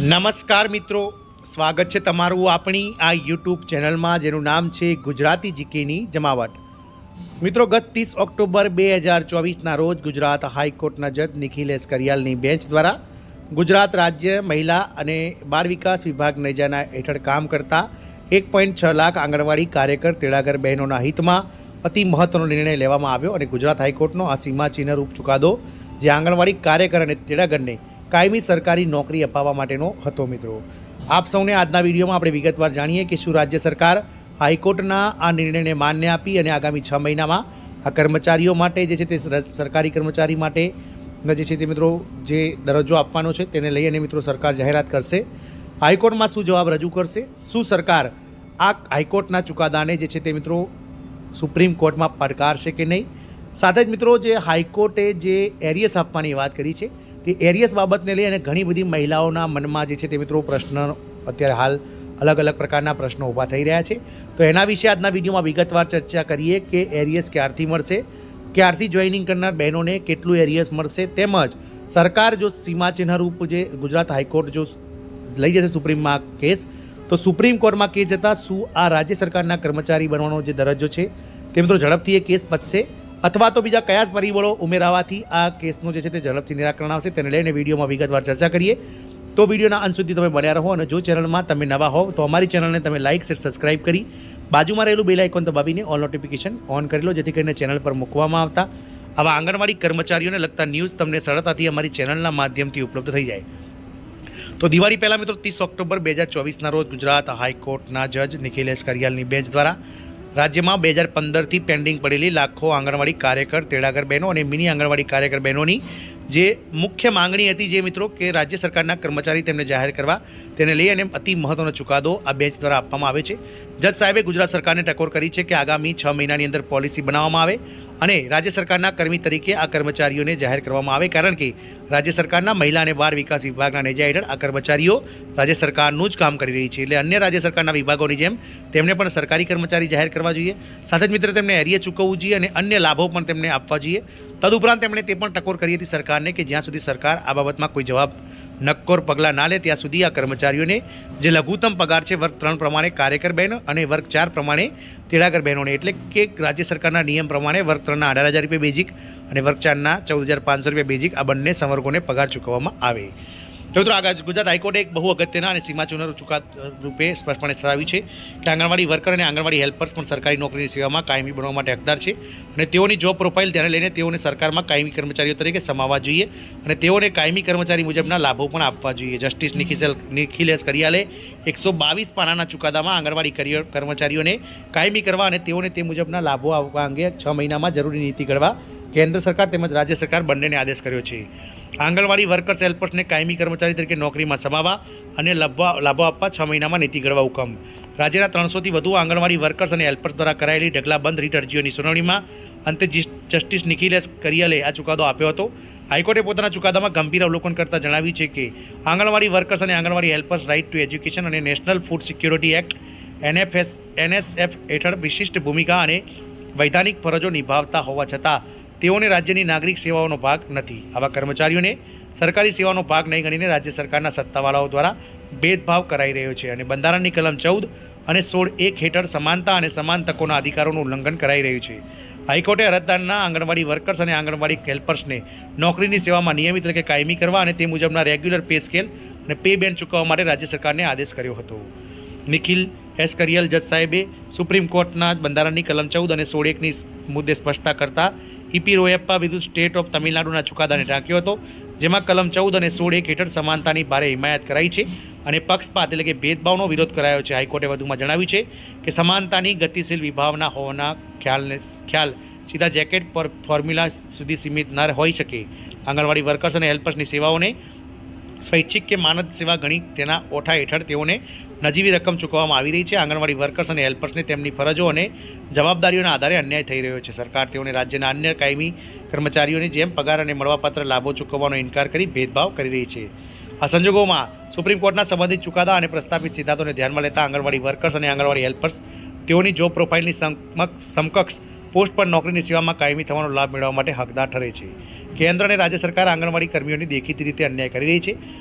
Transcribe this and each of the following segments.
નમસ્કાર મિત્રો, સ્વાગત છે તમારું આપણી આ યુટ્યુબ ચેનલમાં જેનું નામ છે ગુજરાતી જીકેની જમાવટ. મિત્રો, ગત 30 ઓક્ટોબર 2024ના રોજ ગુજરાત હાઈકોર્ટના જજ નિખિલ એસ કરિયાલની બેન્ચ દ્વારા ગુજરાત રાજ્ય મહિલા અને બાળ વિકાસ વિભાગ નેજાના હેઠળ કામ કરતા 1.6 લાખ આંગણવાડી કાર્યકર તેડાગર બહેનોના હિતમાં અતિ મહત્વનો નિર્ણય લેવામાં આવ્યો અને ગુજરાત હાઈકોર્ટનો આ સીમાચિહ્નરૂપ ચુકાદો જે આંગણવાડી કાર્યકર અને તેડાગરને કાયમી સરકારી નોકરી અપાવવા માટેનો હતો. મિત્રો, આપ સૌને આજના વિડીયોમાં આપણે વિગતવાર જાણીએ કે શું રાજ્ય સરકાર હાઈકોર્ટના આ નિર્ણયને માન્ય આપી અને આગામી 6 મહિનામાં આ કર્મચારીઓ માટે જે છે તે સરકારી કર્મચારી માટે જે છે તે મિત્રો જે દરજ્જો આપવાનો છે તેને લઈ અને મિત્રો સરકાર જાહેરાત કરશે. હાઈકોર્ટમાં શું જવાબ રજૂ કરશે, શું સરકાર આ હાઈકોર્ટના ચુકાદાને જે છે તે મિત્રો સુપ્રીમ કોર્ટમાં પડકારશે કે નહીં. સાથે જ મિત્રો જે હાઈકોર્ટે જે એરિયસ આપવાની વાત કરી છે તે એરિયસ બાબતને લઈ અને ઘણી બધી મહિલાઓના મનમાં જે છે તે મિત્રો પ્રશ્ન અત્યારે હાલ અલગ અલગ પ્રકારના પ્રશ્નો ઊભા થઈ રહ્યા છે. તો એના વિશે આજના વિડીયોમાં વિગતવાર ચર્ચા કરીએ કે એરિયસ ક્યારથી મળશે, ક્યારથી જોઈનિંગ કરનાર બહેનોને કેટલું એરિયસ મળશે, તેમજ સરકાર જો સીમાચિહ્નરૂપ જે ગુજરાત હાઈકોર્ટ જો લઈ જશે સુપ્રીમમાં કેસ, તો સુપ્રીમ કોર્ટમાં કેસ જતાં શું આ રાજ્ય સરકારના કર્મચારી બનવાનો જે દરજ્જો છે તે મિત્રો ઝડપથી એ કેસ પતશે અથવા તો બીજા કયા જ પરિબળો ઉમેરાવાથી આ કેસનું જે છે તે ઝડપથી નિરાકરણ આવશે તેને લઈને વિડીયોમાં વિગતવાર ચર્ચા કરીએ. તો વિડીયોના અંત સુધી તમે બન્યા રહો અને જો ચેનલમાં તમે નવા હોવ તો અમારી ચેનલને તમે લાઇક શેર સબસ્ક્રાઇબ કરી બાજુમાં રહેલું બેલ આઇકોન દબાવીને ઓલ નોટિફિકેશન ઓન કરી લો, જેથી કરીને ચેનલ પર મૂકવામાં આવતા આવા આંગણવાડી કર્મચારીઓને લગતા ન્યૂઝ તમને સરળતાથી અમારી ચેનલના માધ્યમથી ઉપલબ્ધ થઈ જાય. તો દિવાળી પહેલાં મિત્રો 30 ઓક્ટોબર 2024ના રોજ ગુજરાત હાઈકોર્ટના જજ નિખિલ એસ કરિયાલની બેન્ચ દ્વારા રાજ્યમાં 2015થી પેન્ડિંગ પડેલી લાખો આંગણવાડી કાર્યકર તેડાગર બહેનો અને મિની આંગણવાડી કાર્યકર બહેનોની જે મુખ્ય માંગણી હતી જે મિત્રો કે રાજ્ય સરકારના કર્મચારી તેમને જાહેર કરવા તેને લઈ અને અતિ મહત્વનો ચુકાદો આ બેન્ચ દ્વારા આપવામાં આવે છે. જજ સાહેબે ગુજરાત સરકારને ટકોર કરી છે કે આગામી 6 મહિનાની અંદર પોલિસી બનાવવામાં આવે અને રાજ્ય સરકારના કર્મી તરીકે આ કર્મચારીઓને જાહેર કરવામાં આવે, કારણ કે રાજ્ય સરકારના મહિલા અને બાળ વિકાસ વિભાગના નેજા હેઠળ આ કર્મચારીઓ રાજ્ય સરકારનું જ કામ કરી રહી છે. એટલે અન્ય રાજ્ય સરકારના વિભાગોની જેમ તેમને પણ સરકારી કર્મચારી જાહેર કરવા જોઈએ. સાથે જ મિત્રો તેમને એરિયર ચૂકવવું જોઈએ અને અન્ય લાભો પણ તેમને આપવા જોઈએ. તદુપરાંત તેમણે તે પણ ટકોર કરી હતી સરકારને કે જ્યાં સુધી સરકાર આ બાબતમાં કોઈ જવાબ નક્કોર પગલાં ના લે ત્યાં સુધી આ કર્મચારીઓને જે લઘુત્તમ પગાર છે વર્ગ 3 પ્રમાણે કાર્યકર બહેનો અને વર્ગ 4 પ્રમાણે તેડાગર બહેનોને, એટલે કે રાજ્ય સરકારના નિયમ પ્રમાણે વર્ગ 3ના 18,000 રૂપિયા બેઝિક અને વર્ગ 4ના 14,500 રૂપિયા બેઝિક આ બંને સંવર્ગોને પગાર ચૂકવવામાં આવે. તો મિત્રો, આગળ ગુજરાત હાઈકોર્ટે એક બહુ અગત્યના અને સીમાચિહ્ન ચુકાદ રૂપે સ્પષ્ટપણે જણાવ્યું છે કે આંગણવાડી વર્કર અને આંગણવાડી હેલ્પર્સ પણ સરકારી નોકરીની સેવામાં કાયમી બનવા માટે હકદાર છે અને તેઓની જોબ પ્રોફાઇલ ધ્યાને લઈને તેઓને સરકારમાં કાયમી કર્મચારીઓ તરીકે સમાવવા જોઈએ અને તેઓને કાયમી કર્મચારી મુજબના લાભો પણ આપવા જોઈએ. જસ્ટિસ નિખિલ એસ કરિયાલે 122 પાનાના ચુકાદામાં આંગણવાડી કર્મચારીઓને કાયમી કરવા અને તેઓને તે મુજબના લાભો આપવા અંગે 6 મહિનામાં જરૂરી નીતિ ઘડવા કેન્દ્ર સરકાર તેમજ રાજ્ય સરકાર બંનેને આદેશ કર્યો છે. આંગણવાડી વર્કર્સ હેલ્પર્સને કાયમી કર્મચારી તરીકે નોકરીમાં સમાવવા અને લાભો આપવા 6 મહિનામાં નીતિ ઘડવા હુકમ. રાજ્યના 300થી વધુ આંગણવાડી વર્કર્સ અને હેલ્પર્સ દ્વારા કરાયેલી ઢગલાબંધ રીટ અરજીઓની સુનાવણીમાં અંતે જસ્ટિસ નિખિલ એસ કરિયાલે આ ચુકાદો આપ્યો હતો. હાઈકોર્ટે પોતાના ચુકાદામાં ગંભીર અવલોકન કરતાં જણાવ્યું છે કે આંગણવાડી વર્કર્સ અને આંગણવાડી હેલ્પર્સ રાઇટ ટુ એજ્યુકેશન અને national food security act NSF હેઠળ વિશિષ્ટ ભૂમિકા અને વૈધાનિક ફરજો નિભાવતા હોવા છતાં તેઓને રાજ્યની નાગરિક સેવાઓનો ભાગ નથી. આવા કર્મચારીઓને સરકારી સેવાનો ભાગ નહીં ગણીને રાજ્ય સરકારના સત્તાવાળાઓ દ્વારા ભેદભાવ કરાઈ રહ્યો છે અને બંધારણની કલમ 14 અને 16(1) હેઠળ સમાનતા અને સમાન તકોના અધિકારોનું ઉલ્લંઘન કરાઈ રહ્યું છે. હાઈકોર્ટે અરજદારના આંગણવાડી વર્કર્સ અને આંગણવાડી હેલ્પર્સને નોકરીની સેવામાં નિયમિત રીતે કાયમી કરવા અને તે મુજબના રેગ્યુલર પે સ્કેલ અને પે બેન્ડ ચૂકવવા માટે રાજ્ય સરકારને આદેશ કર્યો હતો. નિખિલ એસ કરિયાલ જજ સાહેબે સુપ્રીમ કોર્ટના બંધારણની કલમ 14 અને 16(1)ની મુદ્દે સ્પષ્ટતા કરતા ઈપી રોયપ્પા વિરુદ્ધ સ્ટેટ ઓફ તમિલનાડુના ચુકાદાને ટાંક્યો હતો, જેમાં કલમ 14 અને 16(1) હેઠળ સમાનતાની ભારે હિમાયત કરાઈ છે અને પક્ષપાત એટલે કે ભેદભાવનો વિરોધ કરાયો છે. હાઈકોર્ટે વધુમાં જણાવ્યું છે કે સમાનતાની ગતિશીલ વિભાવના હોવાના ખ્યાલ સીધા જેકેટ પર ફોર્મ્યુલા સુધી સીમિત ન હોઈ શકે. આંગણવાડી વર્કર્સ અને હેલ્પર્સની સેવાઓને સ્વૈચ્છિક કે માનદ સેવા ગણી તેના ઓઠા હેઠળ તેઓને નજીવી રકમ ચૂકવવામાં આવી રહી છે. આંગણવાડી વર્કર્સ અને હેલ્પર્સને તેમની ફરજો અને જવાબદારીઓના આધારે અન્યાય થઈ રહ્યો છે. સરકાર તેઓને રાજ્યના અન્ય કાયમી કર્મચારીઓની જેમ પગાર અને મળવાપાત્ર લાભો ચૂકવવાનો ઇનકાર કરી ભેદભાવ કરી રહી છે. આ સંજોગોમાં સુપ્રીમ કોર્ટના સંબંધિત ચુકાદા અને પ્રસ્થાપિત સિદ્ધાંતોને ધ્યાનમાં લેતા આંગણવાડી વર્કર્સ અને આંગણવાડી હેલ્પર્સ તેઓની જોબ પ્રોફાઇલની સમકક્ષ પોસ્ટ પર નોકરીની સેવામાં કાયમી થવાનો લાભ મેળવવા માટે હકદાર ઠરે છે. કેન્દ્ર અને રાજ્ય સરકાર આંગણવાડી કર્મીઓની દેખીતી રીતે અન્યાય કરી રહી છે.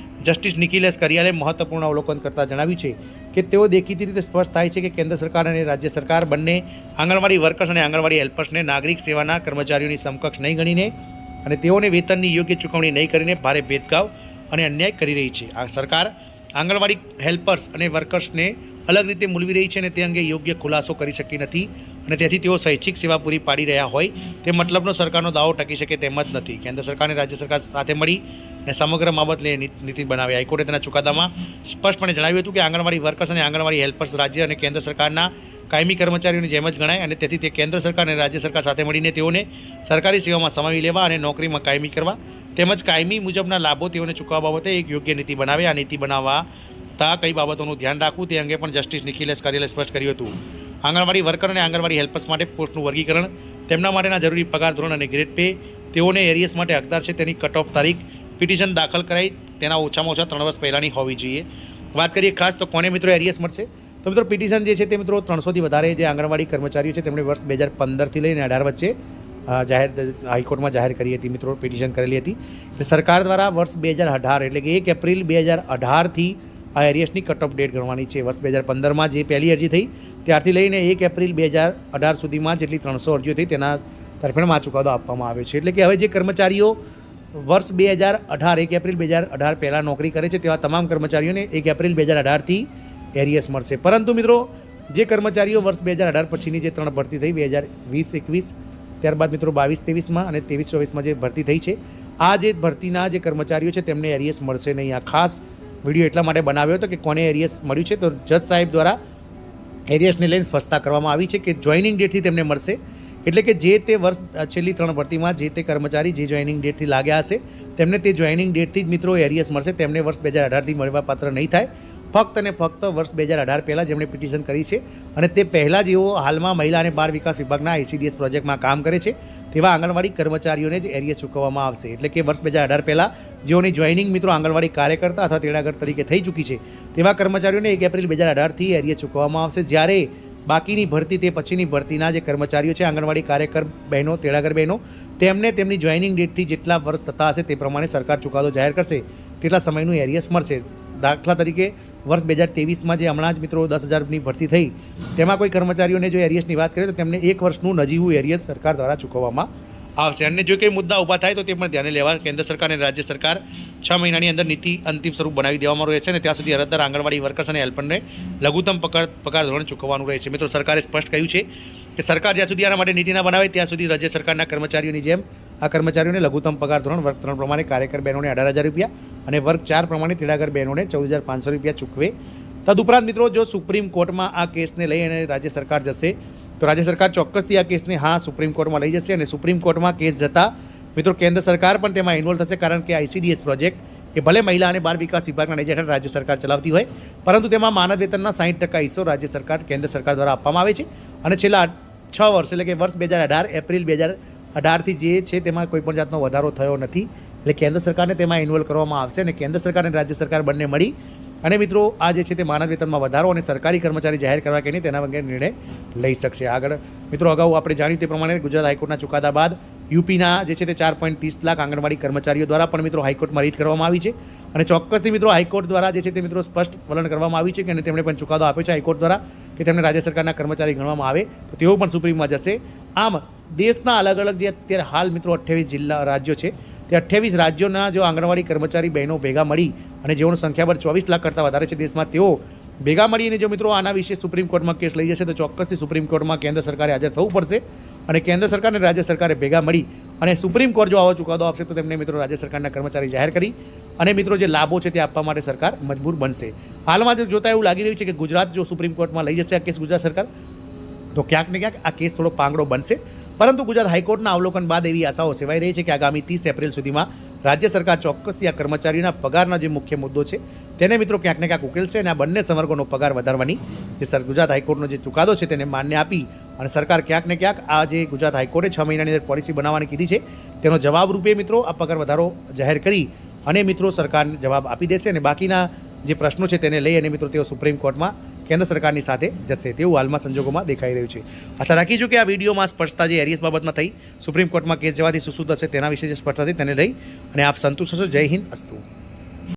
જસ્ટિસ નિખિલેશ કરિયાલે મહત્વપૂર્ણ અવલોકન કરતાં જણાવ્યું છે કે તેઓ દેખીતી રીતે સ્પષ્ટ થાય છે કે કેન્દ્ર સરકાર અને રાજ્ય સરકાર બંને આંગણવાડી વર્કર્સ અને આંગણવાડી હેલ્પર્સને નાગરિક સેવાના કર્મચારીઓની સમકક્ષ નહીં ગણીને અને તેઓને વેતનની યોગ્ય ચૂકવણી નહીં કરીને ભારે ભેદભાવ અને અન્યાય કરી રહી છે. આ સરકાર આંગણવાડી હેલ્પર્સ અને વર્કર્સને અલગ રીતે મૂલવી રહી છે અને તે અંગે યોગ્ય ખુલાસો કરી શકી નથી અને તેથી તેઓ સ્વૈચ્છિક સેવા પૂરી પાડી રહ્યા હોય તે મતલબનો સરકારનો દાવો ટકી શકે તેમ જ નથી. કેન્દ્ર સરકાર અને રાજ્ય સરકાર સાથે મળી અને સમગ્ર બાબત લઈ નીતિ બનાવી. હાઈકોર્ટે તેના ચુકાદામાં સ્પષ્ટપણે જણાવ્યું હતું કે આંગણવાડી વર્કર્સ અને આંગણવાડી હેલ્પર્સ રાજ્ય અને કેન્દ્ર સરકારના કાયમી કર્મચારીઓની જેમ જ ગણાય અને તેથી તે કેન્દ્ર સરકાર અને રાજ્ય સરકાર સાથે મળીને તેઓને સરકારી સેવામાં સમાવી લેવા અને નોકરીમાં કાયમી કરવા તેમજ કાયમી મુજબના લાભો તેઓને ચૂકવવા બાબતે એક યોગ્ય નીતિ બનાવે. આ નીતિ બનાવતા કઈ બાબતોનું ધ્યાન રાખવું તે અંગે પણ જસ્ટિસ નિખિલેશ કરિયાલે સ્પષ્ટ કર્યું હતું. આંગણવાડી વર્કર અને આંગણવાડી હેલ્પર્સ માટે પોસ્ટનું વર્ગીકરણ, તેમના માટેના જરૂરી પગાર ધોરણ અને ગ્રેડ પે, તેઓને એરિયસ માટે હકદાર છે તેની કટ ઓફ તારીખ, પિટિશન દાખલ કરાઈ તેના ઓછામાં ઓછા 3 વર્ષ પહેલાંની હોવી જોઈએ. વાત કરીએ ખાસ તો કોને મિત્રો એરિયસ મળશે, તો મિત્રો પિટિશન જે છે તે મિત્રો 300થી વધારે જે આંગણવાડી કર્મચારીઓ છે તેમણે વર્ષ 2015થી લઈને 18 વચ્ચે હાઈકોર્ટમાં જાહેર કરી હતી મિત્રો, પિટિશન કરેલી હતી. સરકાર દ્વારા વર્ષ 2018 એટલે કે 1 એપ્રિલ 2018થી આ એરિયસની કટ ઓફ ડેટ ગણવાની છે. વર્ષ 2015માં જે પહેલી અરજી થઈ ત્યારથી લઈને 1 એપ્રિલ 2018 સુધીમાં જેટલી 300 અરજીઓ થઈ તેના તરફેણમાં ચુકાદો આપવામાં આવ્યો છે. એટલે કે હવે જે કર્મચારીઓ વર્ષ 2018 1 એપ્રિલ 2018 પહેલાં નોકરી કરે છે તેવા તમામ કર્મચારીઓને 1 એપ્રિલ 2018થી એરિયસ મળશે. પરંતુ મિત્રો જે કર્મચારીઓ વર્ષ 2018 પછીની જે 3 ભરતી થઈ 2020-21 ત્યારબાદ મિત્રો 22-23માં અને 23-24માં જે ભરતી થઈ છે, આ જે ભરતીના જે કર્મચારીઓ છે તેમને એરિયસ મળશે નહીં. આ ખાસ વિડીયો એટલા માટે બનાવ્યો હતો કે કોને એરિયસ મળ્યું છે, તો જજ સાહેબ દ્વારા એરિયસને લઈને સ્પષ્ટતા કરવામાં આવી છે કે જોઈનિંગ ડેટથી તેમને મળશે. એટલે કે જે તે વર્ષ છેલ્લી 3 ભરતીમાં જે તે કર્મચારી જે જોઈનિંગ ડેટથી લાગ્યા હશે તેમને તે જોઈનિંગ ડેટથી જ મિત્રો એરિયસ મળશે. તેમને વર્ષ 2018થી મળવા પાત્ર નહીં થાય. ફક્ત અને ફક્ત વર્ષ 2018 પહેલાં જેમણે પિટિશન કરી છે અને તે પહેલાં જેઓ હાલમાં મહિલા અને બાળ વિકાસ વિભાગના ICDS પ્રોજેક્ટમાં કામ કરે છે તેવા આંગણવાડી કર્મચારીઓને જ એરિયસ ચૂકવવામાં આવશે. એટલે કે વર્ષ 2018 પહેલાં જેઓની જોઈનિંગ મિત્રો આંગણવાડી કાર્યકર્તા અથવા તેડાગર તરીકે થઈ ચૂકી છે તેવા કર્મચારીઓને 1 એપ્રિલ 2018થી એરિયસ ચૂકવવામાં આવશે. જ્યારે બાકીની ભરતી તે પછીની ભરતીના જે કર્મચારીઓ છે આંગણવાડી કાર્યકર બહેનો તેડાગર બહેનો તેમને તેમની જોઈનિંગ ડેટથી જેટલા વર્ષ થતા હશે તે પ્રમાણે સરકાર ચુકાદો જાહેર કરશે તેટલા સમયનું એરિયસ મળશે. દાખલા તરીકે વર્ષ 2023માં જે હમણાં જ મિત્રો 10,000ની ભરતી થઈ તેમાં કોઈ કર્મચારીઓને જો એરિયસની વાત કરીએ તો તેમને 1 વર્ષનું નજીવું એરિયસ સરકાર દ્વારા ચૂકવવામાં આવશે. અને જો કંઈ મુદ્દા ઊભા થાય તો તે પણ ધ્યાને લેવા કેન્દ્ર સરકાર અને રાજ્ય સરકાર 6 મહિનાની અંદર નીતિ અંતિમ સ્વરૂપ બનાવી દેવામાં રહેશે અને ત્યાં સુધી અરજદાર આંગણવાડી વર્કર્સ અને હેલ્પરને લઘુત્તમ પગાર ધોરણ ચૂકવવાનું રહેશે. મિત્રો સરકારે સ્પષ્ટ કહ્યું છે કે સરકાર જ્યાં સુધી આના માટે નીતિ ના બનાવે ત્યાં સુધી રાજ્ય સરકારના કર્મચારીઓની જેમ આ કર્મચારીઓને લઘુત્તમ પગાર ધોરણ વર્ગ 3 પ્રમાણે કાર્યકર બહેનોને 18,000 રૂપિયા અને વર્ગ 4 પ્રમાણે તેડાગર બહેનોને 14,500 રૂપિયા ચૂકવે. તદુપરાંત મિત્રો જો સુપ્રીમ કોર્ટમાં આ કેસને લઈ અને રાજ્ય સરકાર જશે તો રાજ્ય સરકાર ચોક્કસથી આ કેસને સુપ્રીમ કોર્ટમાં લઈ જશે અને સુપ્રીમ કોર્ટમાં કેસ જતાં મિત્રો કેન્દ્ર સરકાર પણ તેમાં ઇન્વોલ્વ થશે. કારણ કે ICDS પ્રોજેક્ટ એ ભલે મહિલા અને બાળ વિકાસ વિભાગના નેજા હેઠળ રાજ્ય સરકાર ચલાવતી હોય પરંતુ તેમાં માનદ વેતનના 60% હિસ્સો રાજ્ય સરકાર કેન્દ્ર સરકાર દ્વારા આપવામાં આવે છે. અને છેલ્લા 6 વર્ષ એટલે કે વર્ષ 2018 એપ્રિલ 2018થી જે છે તેમાં કોઈપણ જાતનો વધારો થયો નથી. એટલે કેન્દ્ર સરકારને તેમાં ઇન્વોલ્વ કરવામાં આવશે અને કેન્દ્ર સરકાર અને રાજ્ય સરકાર બંને મળી અને મિત્રો આ જે છે તે માનદ વેતનમાં વધારો અને સરકારી કર્મચારી જાહેર કરવા કે નહીં તેના અંગે નિર્ણય લઈ શકશે. આગળ મિત્રો અગાઉ આપણે જાણ્યું તે પ્રમાણે ગુજરાત હાઈકોર્ટના ચુકાદા બાદ યુપીના જે છે તે 4.30 લાખ આંગણવાડી કર્મચારીઓ દ્વારા પણ મિત્રો હાઈકોર્ટમાં રીટ કરવામાં આવી છે અને ચોક્કસથી મિત્રો હાઈકોર્ટ દ્વારા જે છે તે મિત્રો સ્પષ્ટ વલણ કરવામાં આવ્યું છે કે અને તેમણે પણ ચુકાદો આપ્યો છે હાઈકોર્ટ દ્વારા કે તેમને રાજ્ય સરકારના કર્મચારી ગણવામાં આવે તો તેઓ પણ સુપ્રીમમાં જશે. આમ દેશના અલગ અલગ જે અત્યારે હાલ મિત્રો 28 રાજ્યો છે તે 28 રાજ્યોના જો આંગણવાડી કર્મચારી બહેનો ભેગા મળી અને જેઓનું સંખ્યાબળ 24 લાખ કરતાં વધારે છે દેશમાં, તેઓ ભેગા મળીને જો મિત્રો આના વિશે સુપ્રીમ કોર્ટમાં કેસ લઈ જશે તો ચોક્કસથી સુપ્રીમ કોર્ટમાં કેન્દ્ર સરકારે હાજર થવું પડશે અને કેન્દ્ર સરકાર અને રાજ્ય સરકારે ભેગા મળી અને સુપ્રીમ કોર્ટ જો આવો ચુકાદો આપશે તો તેમને મિત્રો રાજ્ય સરકારના કર્મચારી જાહેર કરી અને મિત્રો જે લાભો છે તે આપવા માટે સરકાર મજબૂર બનશે. હાલમાં જો જોતા એવું લાગી રહ્યું છે કે ગુજરાત જો સુપ્રીમ કોર્ટમાં લઈ જશે આ કેસ ગુજરાત સરકાર તો ક્યાંક ને ક્યાંક આ કેસ થોડો પાંગડો બનશે. પરંતુ ગુજરાત હાઈકોર્ટના અવલોકન બાદ એવી આશાઓ સેવાઈ રહી છે કે આગામી 30 એપ્રિલ સુધીમાં રાજ્ય સરકાર ચોક્કસથી આ કર્મચારીઓના પગારના જે મુખ્ય મુદ્દો છે તેને મિત્રો ક્યાંક ને ક્યાંક ઉકેલશે અને આ બંને સંવર્ગોનો પગાર વધારવાની જે ગુજરાત હાઈકોર્ટનો જે ચુકાદો છે તેને માન્ય આપી અને સરકાર ક્યાંક ને ક્યાંક આ જે ગુજરાત હાઈકોર્ટે 6 મહિનાની અંદર પોલિસી બનાવવાની કીધી છે તેનો જવાબ રૂપે મિત્રો આ પગાર વધારો જાહેર કરી અને મિત્રો સરકારને જવાબ આપી દેશે અને બાકીના જે પ્રશ્નો છે તેને લઈ અને મિત્રો તેઓ સુપ્રીમ કોર્ટમાં કેન્દ્ર સરકારની સાથે જશે તેવું હાલમાં સંજોગોમાં દેખાઈ રહ્યું છે. આશા રાખીશું કે આ વિડીયોમાં સ્પષ્ટતા જે એરિયસ બાબતમાં થઈ સુપ્રીમ કોર્ટમાં કેસ જવાથી શું થશે તેના વિશે જે સ્પષ્ટતા થઈ તેને લઈ અને આપ સંતુષ્ટ થશો. જય હિન્દ, અસ્તુ.